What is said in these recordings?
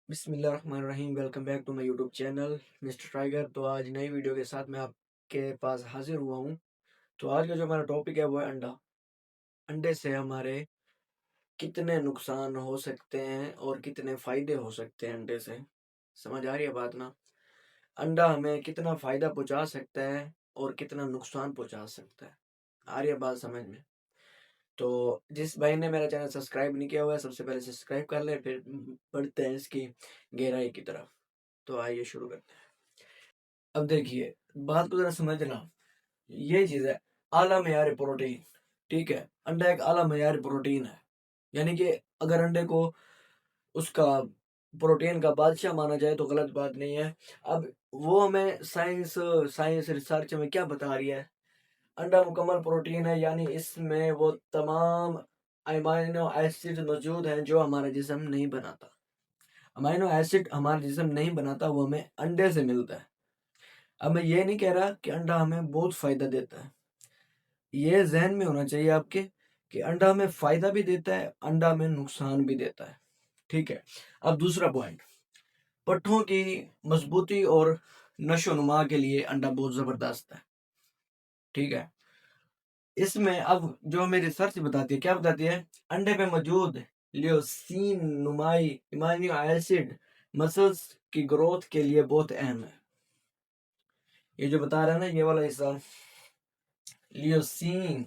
बिस्मिल्लाहिर्रहमानिर्रहीम। Welcome back to my YouTube channel Mister Tiger. तो आज नई वीडियो के साथ मैं आपके पास हाजिर हुआ हूँ। तो आज का जो हमारा टॉपिक है वो है अंडा। अंडे से हमारे कितने नुकसान हो सकते हैं और कितने फ़ायदे हो सकते हैं अंडे से। समझ आ रही है बात ना? अंडा हमें कितना फ़ायदा पहुँचा सकता है और कितना नुकसान पहुँचा सकता है। आ रही है बात समझ में? तो जिस भाई ने मेरा चैनल सब्सक्राइब नहीं किया हुआ है, सबसे पहले सब्सक्राइब कर ले, फिर बढ़ते हैं इसकी गहराई की तरफ। तो आइए शुरू करते हैं। अब देखिए, बात को जरा समझना। ये चीज है आला मयार प्रोटीन। ठीक है, अंडा एक आला मयार प्रोटीन है। यानी कि अगर अंडे को उसका प्रोटीन का बादशाह माना जाए तो गलत बात नहीं है। अब वो हमें साइंस साइंस रिसर्च में क्या बता रही है? अंडा मुकम्मल प्रोटीन है, यानी इसमें वो तमाम अमाइनो एसिड मौजूद हैं जो हमारा जिस्म नहीं बनाता। अमाइनो एसिड हमारा जिस्म नहीं बनाता, वो हमें अंडे से मिलता है। अब मैं ये नहीं कह रहा कि अंडा हमें बहुत फायदा देता है। ये जहन में होना चाहिए आपके कि अंडा हमें फायदा भी देता है, अंडा हमें नुकसान भी देता है। ठीक है। अब दूसरा पॉइंट, पट्ठों की मजबूती और नशो नुमा के लिए अंडा बहुत जबरदस्त है। ठीक है। इसमें अब जो हमें रिसर्च बताती है, क्या बताती है? अंडे में मौजूद लियोसीन नुमाई इमाइनो एसिड मसल्स की ग्रोथ के लिए बहुत अहम है। ये जो बता रहा है ना, ये वाला हिस्सा, लियोसीन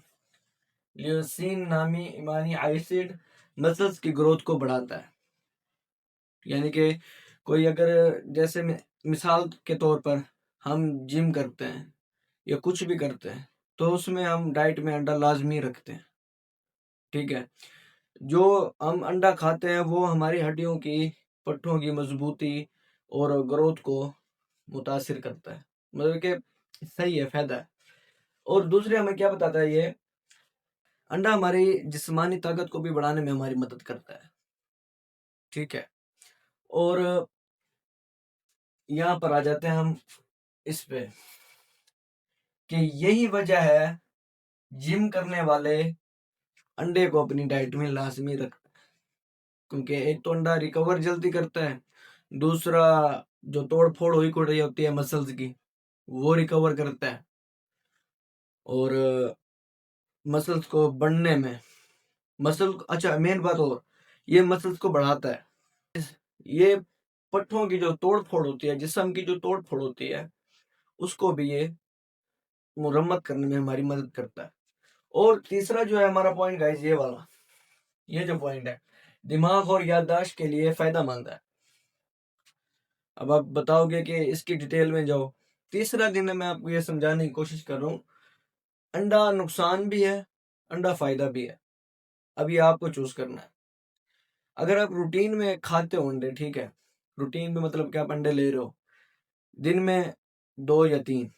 लियोसीन नामी इमानी एसिड मसल्स की ग्रोथ को बढ़ाता है। यानी कि कोई अगर जैसे मिसाल के तौर पर हम जिम करते हैं या कुछ भी करते हैं तो उसमें हम डाइट में अंडा लाजमी रखते हैं। ठीक है। जो हम अंडा खाते हैं वो हमारी हड्डियों की पट्टों की मजबूती और ग्रोथ को मुतासिर करता है। मतलब कि सही है, फायदा है। और दूसरे हमें क्या बताता है ये? अंडा हमारी जिस्मानी ताकत को भी बढ़ाने में हमारी मदद करता है। ठीक है। और यहाँ पर आ जाते हैं हम इस पे कि यही वजह है जिम करने वाले अंडे को अपनी डाइट में लाजमी रखते हैं। क्योंकि एक तो अंडा रिकवर जल्दी करता है, दूसरा जो तोड़ फोड़ हुई को रही होती है मसल्स की वो रिकवर करता है, और मसल्स को बढ़ने में अच्छा मेन बात, और ये मसल्स को बढ़ाता है। ये पट्ठों की जो तोड़ फोड़ होती है, जिस्म की जो तोड़ फोड़ होती है, उसको भी ये मुरम्मत करने में हमारी मदद करता है। और तीसरा जो है हमारा पॉइंट गाइस, ये वाला, ये जो पॉइंट है, दिमाग और याददाश्त के लिए फायदेमंद है। अब आप बताओगे कि इसकी डिटेल में जाओ। तीसरा दिन है, मैं आपको ये समझाने की कोशिश कर रहा हूँ, अंडा नुकसान भी है, अंडा फायदा भी है। अब ये आपको चूज करना है। अगर आप रूटीन में खाते हो अंडे, ठीक है, रूटीन में मतलब कि आप अंडे ले रहे हो, दिन में 2 या 3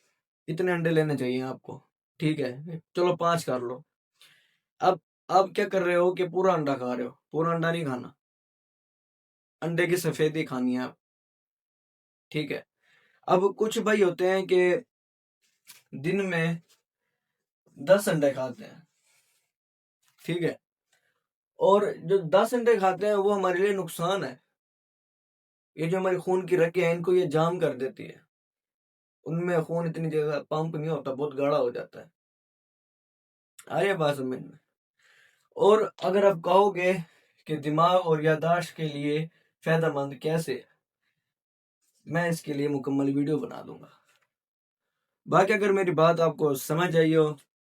इतने अंडे लेने चाहिए आपको। ठीक है, चलो 5 कर लो। अब आप क्या कर रहे हो कि पूरा अंडा खा रहे हो? पूरा अंडा नहीं खाना, अंडे की सफेदी खानी है आप। ठीक है। अब कुछ भाई होते हैं कि दिन में 10 अंडे खाते हैं। ठीक है। और जो 10 अंडे खाते हैं वो हमारे लिए नुकसान है। ये जो हमारी खून की रगे हैं इनको ये जाम कर देती है। उनमें खून इतनी ज्यादा पंप नहीं होता, बहुत गाढ़ा हो जाता है। आ रही है बात समझ में? और अगर आप कहोगे कि दिमाग और याददाश्त के लिए फायदेमंद कैसे है, मैं इसके लिए मुकम्मल वीडियो बना दूंगा। बाकी अगर मेरी बात आपको समझ आई हो,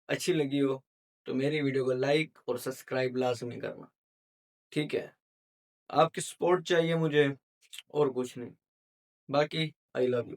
अच्छी लगी हो, तो मेरी वीडियो को लाइक और सब्सक्राइब लाजमी करना। ठीक है। आपकी सपोर्ट चाहिए मुझे, और कुछ नहीं। बाकी आई लव यू।